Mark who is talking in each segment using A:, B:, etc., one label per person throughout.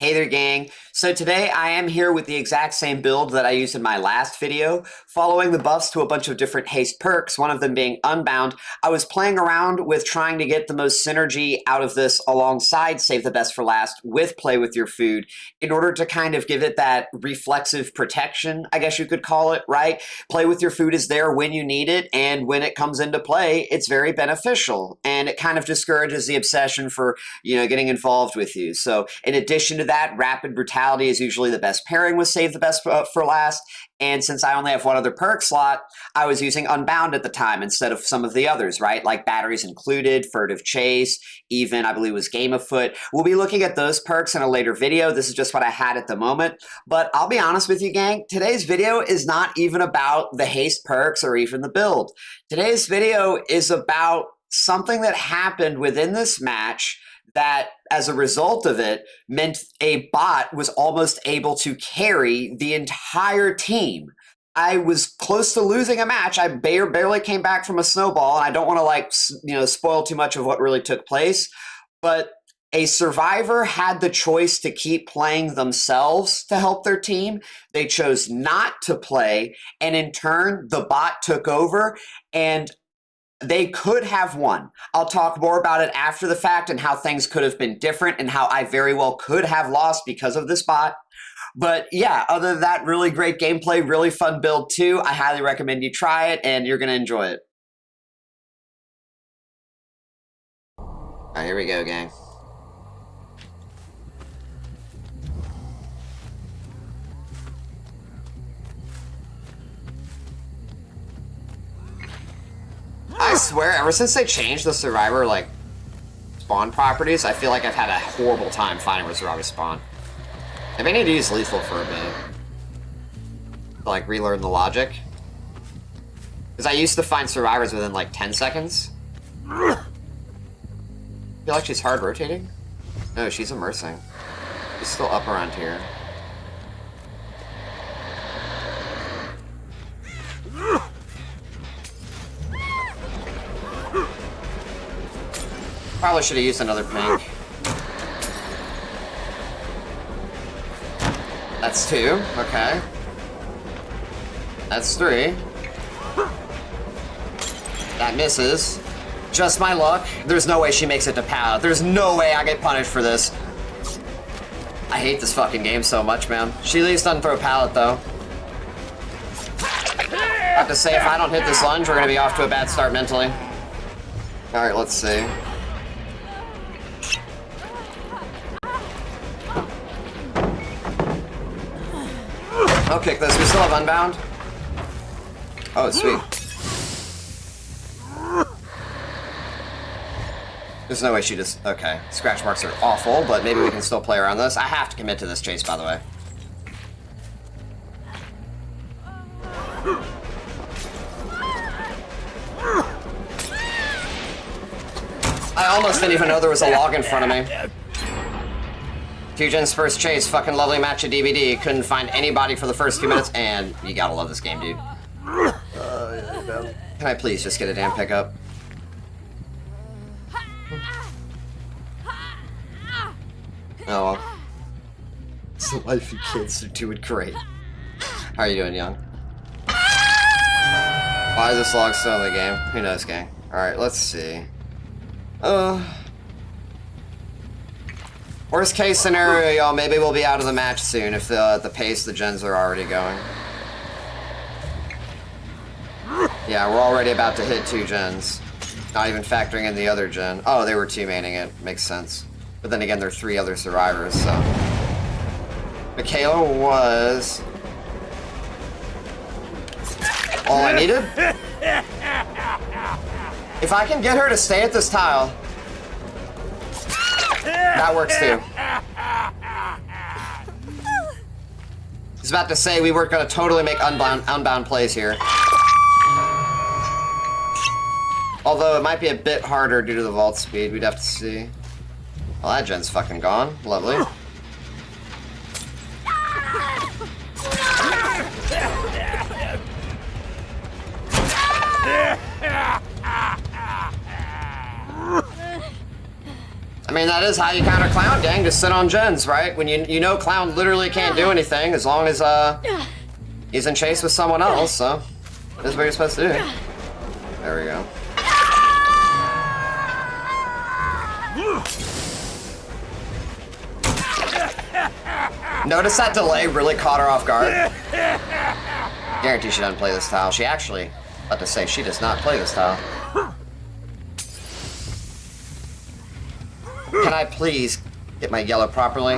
A: Hey there, gang. So today I am here with the exact same build that I used in my last video, following the buffs to a bunch of different haste perks, one of them being Unbound. I was playing around with trying to get the most synergy out of this alongside Save the Best for Last with Play With Your Food in order to kind of give it that reflexive protection, I guess you could call it, right? Play With Your Food is there when you need it, and when it comes into play, it's very beneficial, and it kind of discourages the obsession for, getting involved with you. So in addition to that, Rapid Brutality is usually the best pairing with Save the Best for Last, and since I only have one other perk slot, I was using Unbound at the time instead of some of the others, right? Like Batteries Included, Furtive Chase, even I believe was Game Afoot. We'll be looking at those perks in a later video. This is just what I had at the moment. But I'll be honest with you, gang, today's video is not even about the haste perks or even the build. Today's video is about something that happened within this match that, as a result of it, meant a bot was almost able to carry the entire team. I was close to losing a match. I barely came back from a snowball, and I don't want to, spoil too much of what really took place, but a survivor had the choice to keep playing themselves to help their team. They chose not to play, and in turn, the bot took over, and they could have won. I'll talk more about it after the fact and how things could have been different and how I very well could have lost because of this bot. But yeah, other than that, really great gameplay, really fun build too. I highly recommend you try it and you're going to enjoy it. All right, here we go, gang. I swear, ever since they changed the survivor, spawn properties, I feel like I've had a horrible time finding where survivors spawn. I may need to use lethal for a bit. To, relearn the logic. Because I used to find survivors within, 10 seconds. I feel like she's hard rotating. No, she's immersing. She's still up around here. Probably should have used another pink. That's 2, okay. That's 3. That misses. Just my luck. There's no way she makes it to pallet. There's no way I get punished for this. I hate this fucking game so much, man. She at least doesn't throw pallet, though. I have to say, if I don't hit this lunge, we're gonna be off to a bad start mentally. Alright, let's see. I'll kick this. We still have Unbound. Oh, sweet. There's no way she just... Okay. Scratch marks are awful, but maybe we can still play around this. I have to commit to this chase, by the way. I almost didn't even know there was a log in front of me. Fusion's first chase, fucking lovely match of DVD. Couldn't find anybody for the first few minutes, and you gotta love this game, dude. Can I please just get a damn pickup? Oh well. It's the life you kids are doing great. How are you doing, young? Why is this log still in the game? Who knows, gang? Alright, let's see. Worst case scenario, y'all, maybe we'll be out of the match soon if the pace the gens are already going. Yeah, we're already about to hit 2 gens. Not even factoring in the other gen. Oh, they were teammating it. Makes sense. But then again, there are 3 other survivors, so... Mikaela was... all I needed? If I can get her to stay at this tile... that works too. I was about to say we weren't going to totally make unbound plays here. Although it might be a bit harder due to the vault speed. We'd have to see. Well, that gen's fucking gone. Lovely. I mean, that is how you counter Clown, gang. Just sit on gens, right? When you know Clown literally can't do anything as long as he's in chase with someone else, so that's what you're supposed to do. There we go. Notice that delay really caught her off guard. Guarantee she doesn't play this tile. She actually, about to say, she does not play this tile. Can I please get my yellow properly?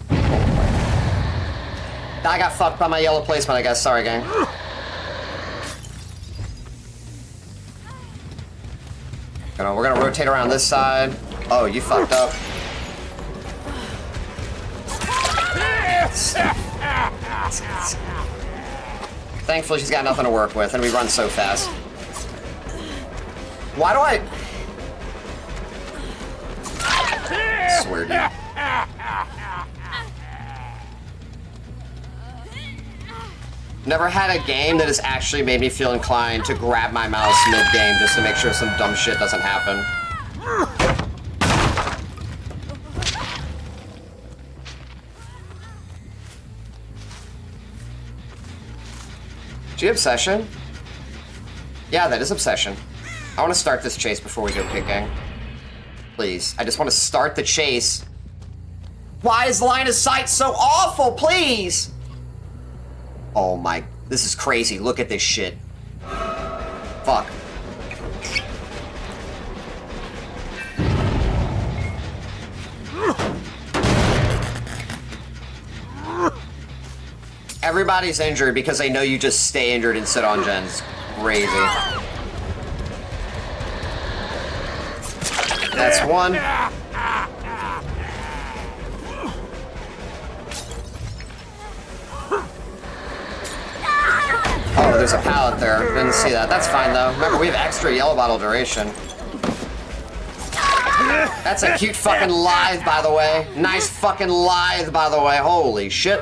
A: I got fucked by my yellow placement, I guess. Sorry, gang. We're gonna rotate around this side. Oh, you fucked up. Thankfully, she's got nothing to work with, and we run so fast. Why do I... swear, dude. Never had a game that has actually made me feel inclined to grab my mouse mid-game just to make sure some dumb shit doesn't happen. Obsession? Yeah, that is obsession. I want to start this chase before we go kicking. Please. I just want to start the chase. Why is line of sight so awful? Please! Oh my... This is crazy. Look at this shit. Fuck. Everybody's injured because they know you just stay injured and sit on gens. Crazy. That's one. Oh, there's a pallet there. Didn't see that. That's fine, though. Remember, we have extra yellow bottle duration. That's a cute fucking lithe, by the way. Nice fucking lithe, by the way. Holy shit.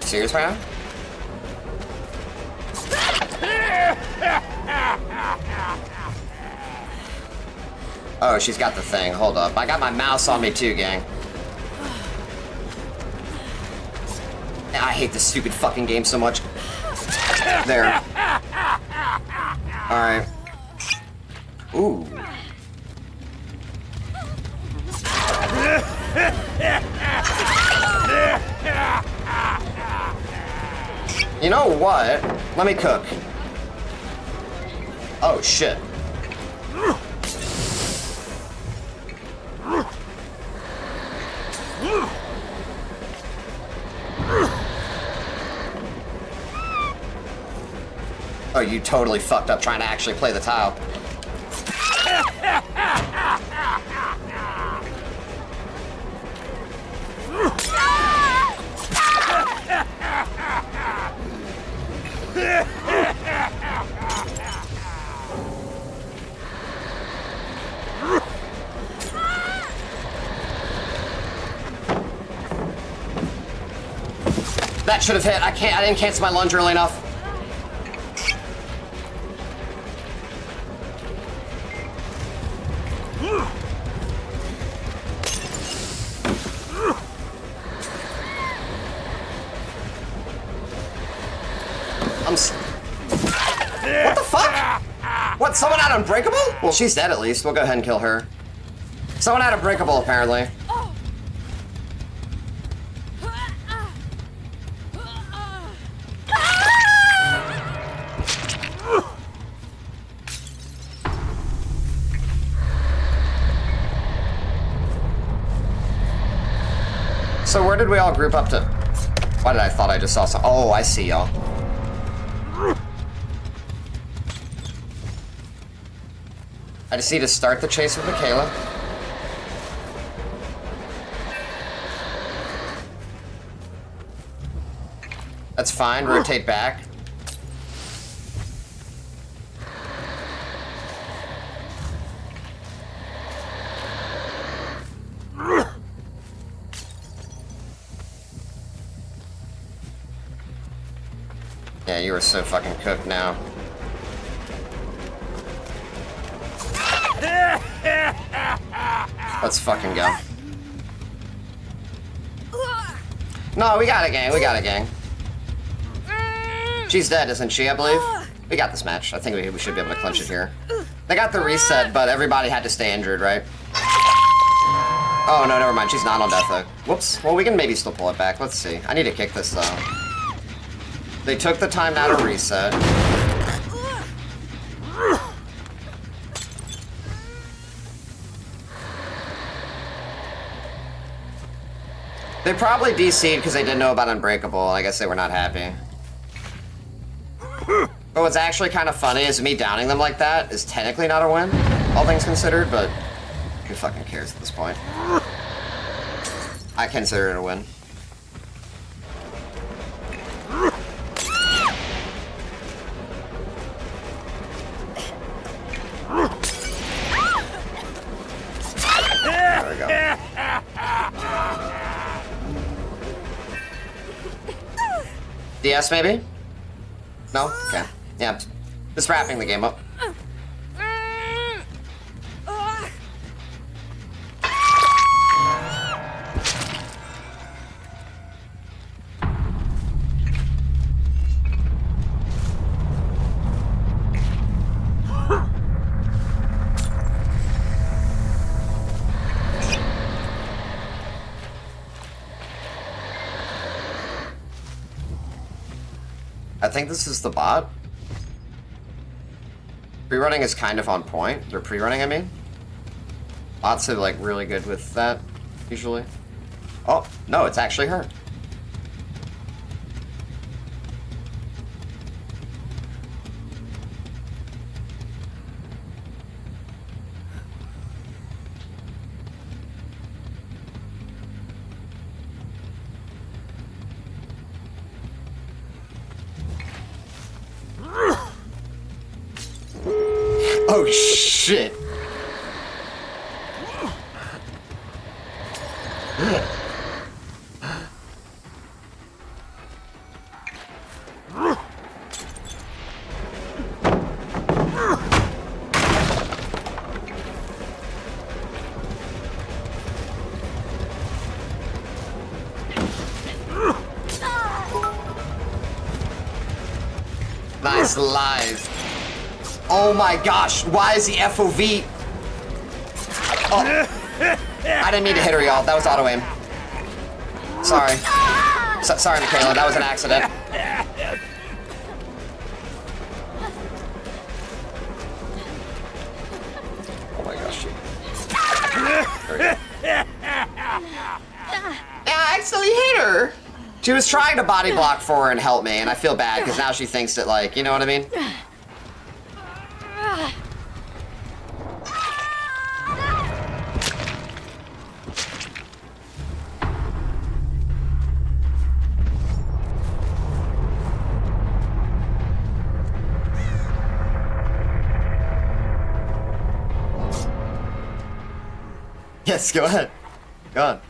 A: Serious, man? Oh, she's got the thing. Hold up. I got my mouse on me too, gang. I hate this stupid fucking game so much. There. Alright. Ooh. You know what? Let me cook. Oh, shit. Oh, you totally fucked up trying to actually play the tile. That should have hit. I didn't cancel my lunge early enough. What the fuck? What, someone had Unbreakable? Well, she's dead at least. We'll go ahead and kill her. Someone had Unbreakable, apparently. So where did we all group up to? Why did I thought I just saw some? Oh, I see y'all. I just need to start the chase with Mikaela. That's fine, rotate back. Yeah, you are so fucking cooked now. Let's fucking go. No, we got it, gang. We got it, gang. She's dead, isn't she, I believe? We got this match. I think we should be able to clinch it here. They got the reset, but everybody had to stay injured, right? Oh, no, never mind. She's not on death, though. Whoops. Well, we can maybe still pull it back. Let's see. I need to kick this, though. They took the time now to reset. They probably DC'd because they didn't know about Unbreakable. I guess they were not happy. But what's actually kind of funny is me downing them like that is technically not a win, all things considered, but who fucking cares at this point? I consider it a win. There we go. DS maybe? No? Okay. Yeah. Just wrapping the game up. I think this is the bot. Pre-running is kind of on point. They're pre-running, I mean. Bots are like really good with that, usually. Oh, no, it's actually her. Oh shit! Nice live. Oh my gosh, why is the FOV? Oh. I didn't mean to hit her, y'all. That was auto aim. Sorry. Sorry, Mikaela, that was an accident. Oh my gosh, shit. Yeah, I accidentally hit her. She was trying to body block for her and help me, and I feel bad because now she thinks that, like, you know what I mean? Yes, go ahead. Go on.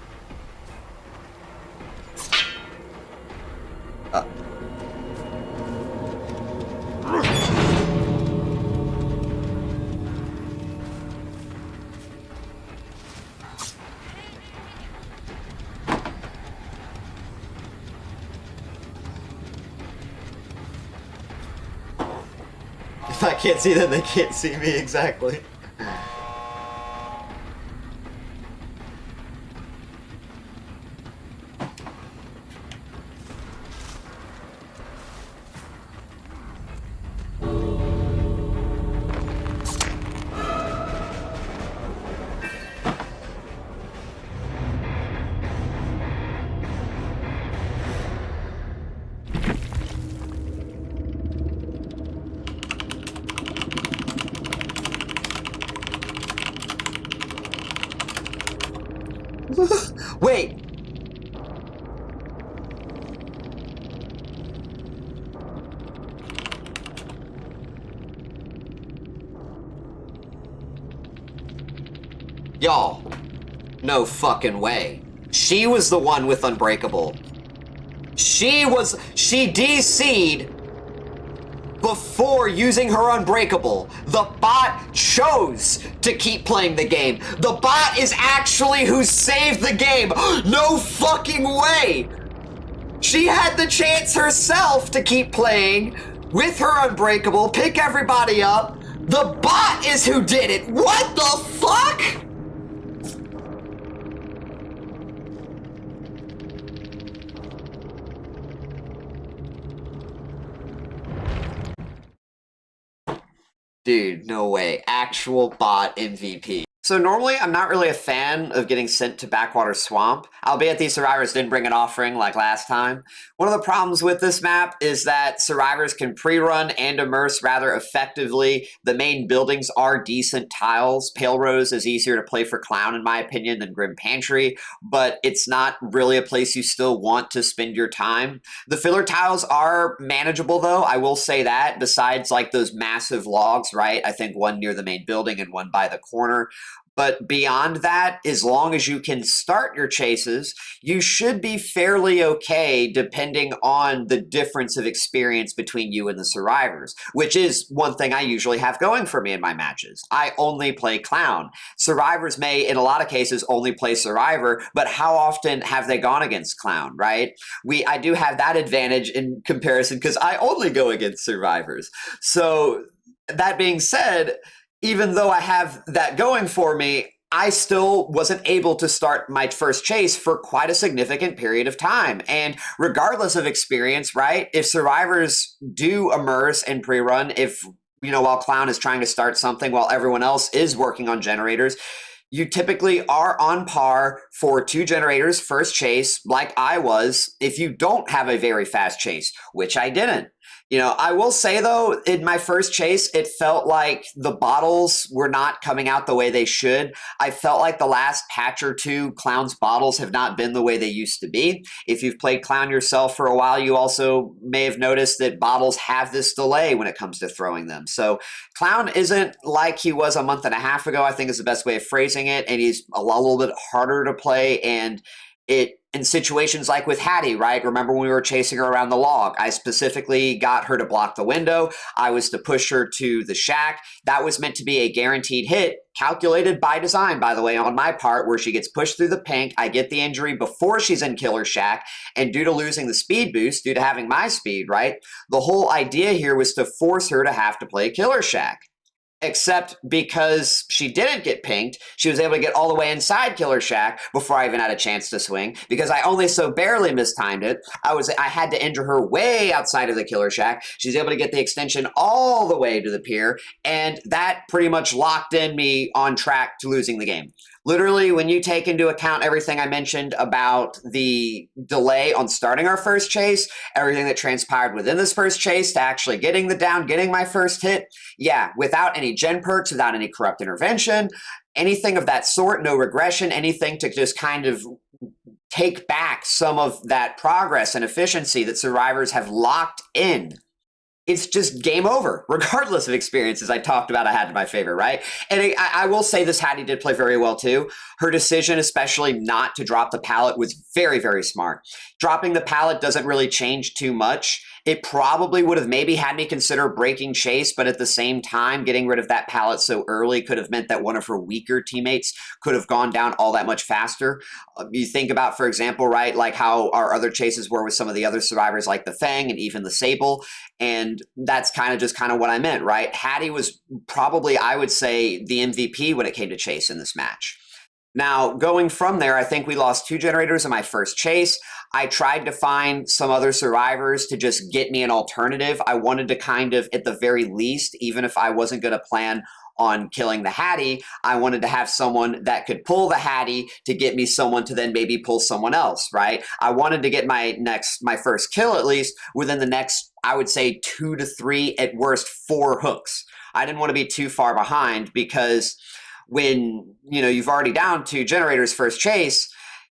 A: If I can't see them, they can't see me exactly. Wait! Y'all, no fucking way. She was the one with Unbreakable. She DC'd before using her Unbreakable. The bot chose to keep playing the game. The bot is actually who saved the game. No fucking way! She had the chance herself to keep playing with her Unbreakable, pick everybody up. The bot is who did it. What the fuck? Dude, no way. Actual bot MVP. So normally, I'm not really a fan of getting sent to Backwater Swamp, albeit these survivors didn't bring an offering like last time. One of the problems with this map is that survivors can pre-run and immerse rather effectively. The main buildings are decent tiles. Pale Rose is easier to play for Clown, in my opinion, than Grim Pantry, but it's not really a place you still want to spend your time. The filler tiles are manageable, though, I will say that, besides like those massive logs, right? I think one near the main building and one by the corner. But beyond that, as long as you can start your chases, you should be fairly okay depending on the difference of experience between you and the survivors, which is one thing I usually have going for me in my matches. I only play Clown. Survivors may, in a lot of cases, only play Survivor, but how often have they gone against Clown, right? I do have that advantage in comparison because I only go against Survivors. So that being said, even though I have that going for me, I still wasn't able to start my first chase for quite a significant period of time. And regardless of experience, right, if survivors do immerse and pre-run, if, while Clown is trying to start something while everyone else is working on generators, you typically are on par for 2 generators first chase, like I was, if you don't have a very fast chase, which I didn't. I will say, though, in my first chase, it felt like the bottles were not coming out the way they should. I felt like the last patch or two, Clown's bottles have not been the way they used to be. If you've played Clown yourself for a while, you also may have noticed that bottles have this delay when it comes to throwing them. So Clown isn't like he was a month and a half ago, I think is the best way of phrasing it, and he's a little bit harder to play, and in situations like with Haddie, right? Remember when we were chasing her around the log? I specifically got her to block the window. I was to push her to the shack. That was meant to be a guaranteed hit, calculated by design, by the way, on my part, where she gets pushed through the pink. I get the injury before she's in Killer Shack, and due to losing the speed boost, due to having my speed, right? The whole idea here was to force her to have to play Killer Shack. Except because she didn't get pinked, she was able to get all the way inside Killer Shack before I even had a chance to swing, because I only so barely mistimed it. I had to injure her way outside of the Killer Shack. She was able to get the extension all the way to the pier, and that pretty much locked in me on track to losing the game. Literally, when you take into account everything I mentioned about the delay on starting our first chase, everything that transpired within this first chase to actually getting the down, getting my first hit, yeah, without any gen perks, without any corrupt intervention, anything of that sort, no regression, anything to just kind of take back some of that progress and efficiency that survivors have locked in. It's just game over, regardless of experiences. I talked about I had my favor, right? And I will say this Haddie did play very well too. Her decision, especially not to drop the pallet, was very, very smart. Dropping the pallet doesn't really change too much. It probably would have maybe had me consider breaking chase, but at the same time, getting rid of that pallet so early could have meant that one of her weaker teammates could have gone down all that much faster. You think about, for example, right, like how our other chases were with some of the other survivors like the Fang and even the Sable, and that's kind of what I meant, right? Haddie was probably, I would say, the MVP when it came to chase in this match. Now, going from there, I think we lost 2 generators in my first chase. I tried to find some other survivors to just get me an alternative. I wanted to kind of, at the very least, even if I wasn't going to plan on killing the Haddie, I wanted to have someone that could pull the Haddie to get me someone to then maybe pull someone else, right? I wanted to get my first kill at least within the next, I would say 2 to 3, at worst 4 hooks. I didn't want to be too far behind, because when you've already down 2 generators first chase,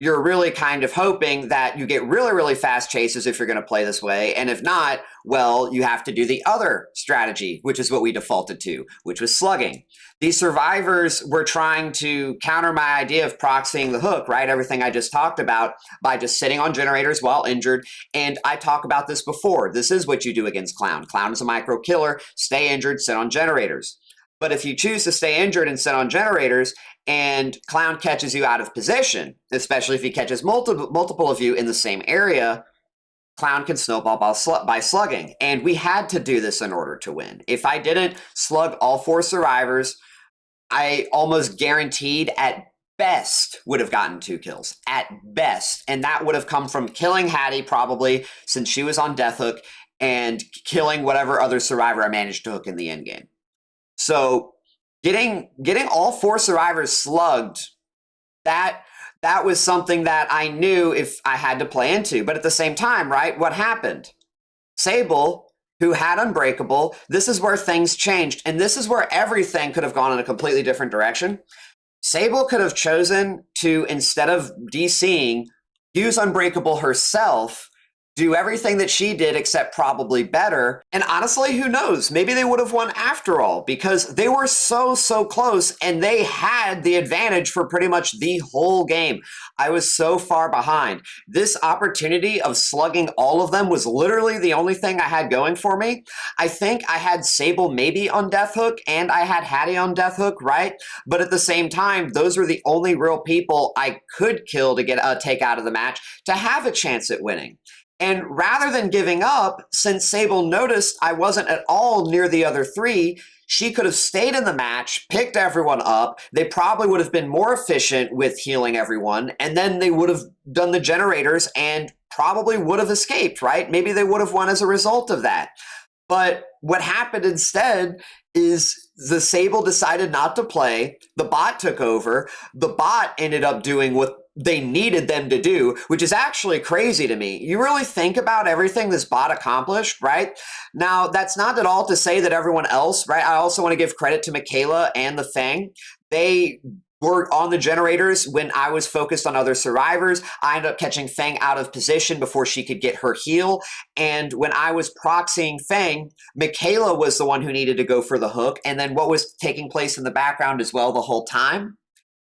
A: you're really kind of hoping that you get really, really fast chases if you're going to play this way. And if not, well, you have to do the other strategy, which is what we defaulted to, which was slugging. These survivors were trying to counter my idea of proxying the hook, right? Everything I just talked about by just sitting on generators while injured. And I talk about this before. This is what you do against Clown. Clown is a micro killer. Stay injured, sit on generators. But if you choose to stay injured and sit on generators and Clown catches you out of position, especially if he catches multiple of you in the same area, Clown can snowball by slugging. And we had to do this in order to win. If I didn't slug all 4 survivors, I almost guaranteed at best would have gotten 2 kills. At best. And that would have come from killing Haddie probably, since she was on death hook, and killing whatever other survivor I managed to hook in the end game. So getting all 4 survivors slugged, that was something that I knew if I had to play into. But at the same time, right, what happened? Sable, who had Unbreakable, this is where things changed. And this is where everything could have gone in a completely different direction. Sable could have chosen to, instead of DCing, use Unbreakable herself, do everything that she did except probably better. And honestly, who knows? Maybe they would have won after all, because they were so close and they had the advantage for pretty much the whole game. I was so far behind. This opportunity of slugging all of them was literally the only thing I had going for me. I think I had Sable maybe on death hook and I had Haddie on death hook, right? But at the same time, those were the only real people I could kill to get a take out of the match to have a chance at winning. And rather than giving up, since Sable noticed I wasn't at all near the other 3, she could have stayed in the match, picked everyone up. They probably would have been more efficient with healing everyone, and then they would have done the generators and probably would have escaped, right? Maybe they would have won as a result of that. But what happened instead is the Sable decided not to play. The bot took over. The bot ended up doing what they needed them to do, which is actually crazy to me. You really think about everything this bot accomplished, right? Now, that's not at all to say that everyone else, right? I also want to give credit to Mikaela and the Fang. They were on the generators when I was focused on other survivors. I ended up catching Fang out of position before she could get her heal. And when I was proxying Fang, Mikaela was the one who needed to go for the hook. And then what was taking place in the background as well the whole time?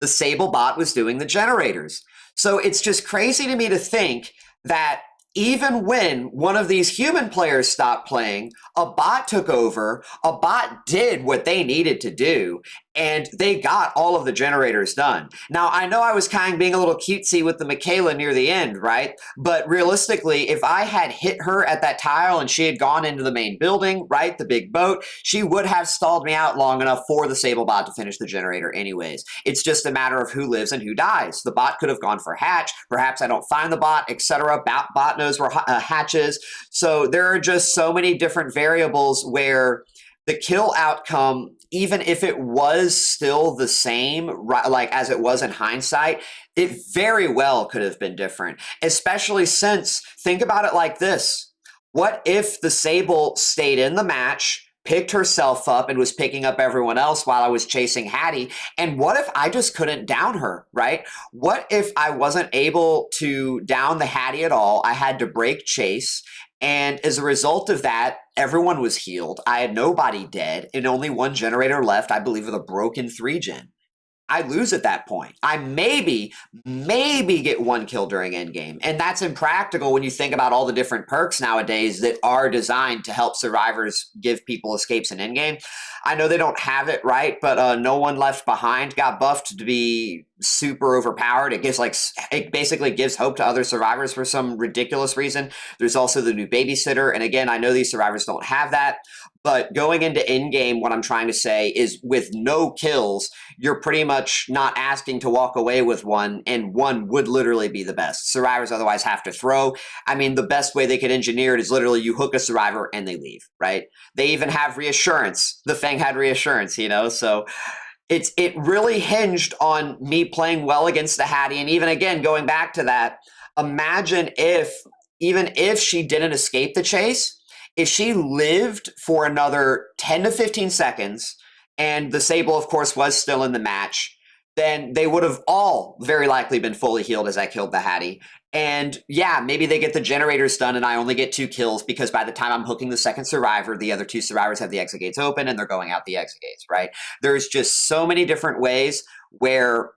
A: The Sable bot was doing the generators. So it's just crazy to me to think that even when one of these human players stopped playing, a bot took over, a bot did what they needed to do, and they got all of the generators done. Now, I know I was kind of being a little cutesy with the Mikaela near the end, right? But realistically, if I had hit her at that tile and she had gone into the main building, right, the big boat, she would have stalled me out long enough for the Sable bot to finish the generator anyways. It's just a matter of who lives and who dies. The bot could have gone for hatch. Perhaps I don't find the bot, etc. Bot knows where hatch is. So there are just so many different variables where the kill outcome, even if it was still the same, like as it was in hindsight, it very well could have been different. Especially since, think about it like this. What if the Sable stayed in the match, picked herself up, and was picking up everyone else while I was chasing Haddie? And what if I just couldn't down her, right? What if I wasn't able to down the Haddie at all? I had to break chase. And as a result of that, everyone was healed. I had nobody dead and only one generator left, I believe, with a broken 3-gen. I lose at that point. I maybe get 1 kill during endgame. And that's impractical when you think about all the different perks nowadays that are designed to help survivors give people escapes in endgame. I know they don't have it, right? But No One Left Behind got buffed to be super overpowered. It basically gives hope to other survivors for some ridiculous reason. There's also the new babysitter. And again, I know these survivors don't have that. But going into endgame, what I'm trying to say is with no kills, you're pretty much not asking to walk away with one, and one would literally be the best. Survivors otherwise have to throw. I mean, the best way they could engineer it is literally you hook a survivor and they leave, right? They even have reassurance. The Fang had reassurance, you know? So it really hinged on me playing well against the Haddie. And even again, going back to that, imagine even if she didn't escape the chase, if she lived for another 10 to 15 seconds, and the Sable, of course, was still in the match, then they would have all very likely been fully healed as I killed the Haddie. And yeah, maybe they get the generators done and I only get 2 kills because by the time I'm hooking the second survivor, the other 2 survivors have the exit gates open and they're going out the exit gates, right? There's just so many different ways where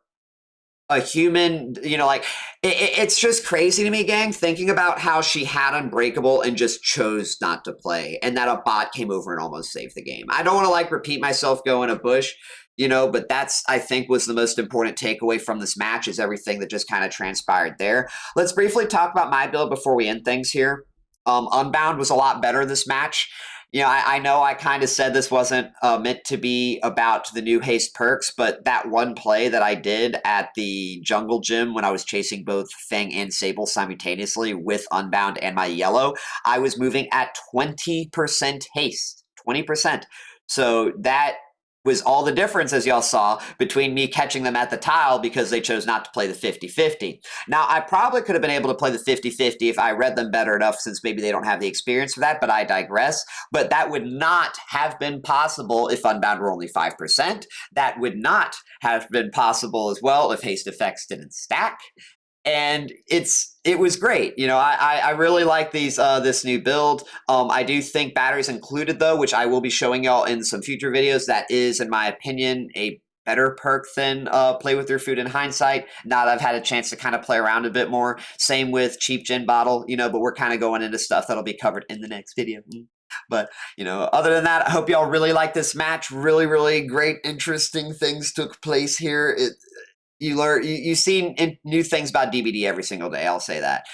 A: a human, like it's just crazy to me, gang, thinking about how she had Unbreakable and just chose not to play, and that a bot came over and almost saved the game. I don't want to like repeat myself, go in a bush, but that's, I think, was the most important takeaway from this match is everything that just kind of transpired there. Let's briefly talk about my build before we end things here. Unbound was a lot better this match. I know I kind of said this wasn't meant to be about the new Haste perks, but that one play that I did at the jungle gym when I was chasing both Fang and Sable simultaneously with Unbound and my yellow, I was moving at 20% haste. 20%. So that was all the difference, as y'all saw, between me catching them at the tile because they chose not to play the 50-50. Now, I probably could have been able to play the 50-50 if I read them better enough, since maybe they don't have the experience for that, but I digress. But that would not have been possible if Unbound were only 5%. That would not have been possible as well if haste effects didn't stack. And it was great. I really like this new build. I do think batteries included, though, which I will be showing y'all in some future videos. That is, in my opinion, a better perk than play with your food in hindsight. Now that I've had a chance to kind of play around a bit more. Same with cheap gin bottle, but we're kind of going into stuff that'll be covered in the next video. But, other than that, I hope y'all really like this match. Really, really great, interesting things took place here. You see new things about DBD every single day. I'll say that.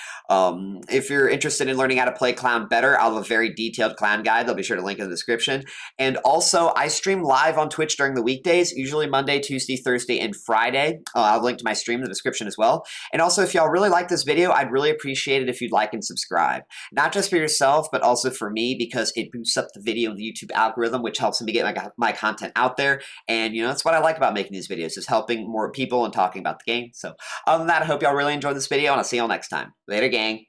A: If you're interested in learning how to play Clown better, I'll have a very detailed Clown guide. I'll be sure to link in the description. And also, I stream live on Twitch during the weekdays, usually Monday, Tuesday, Thursday, and Friday. I'll link to my stream in the description as well. And also, if y'all really like this video, I'd really appreciate it if you'd like and subscribe. Not just for yourself, but also for me, because it boosts up the video in the YouTube algorithm, which helps me get my content out there. And, that's what I like about making these videos, is helping more people and talking about the game. So other than that, I hope y'all really enjoyed this video, and I'll see y'all next time. Later, gang.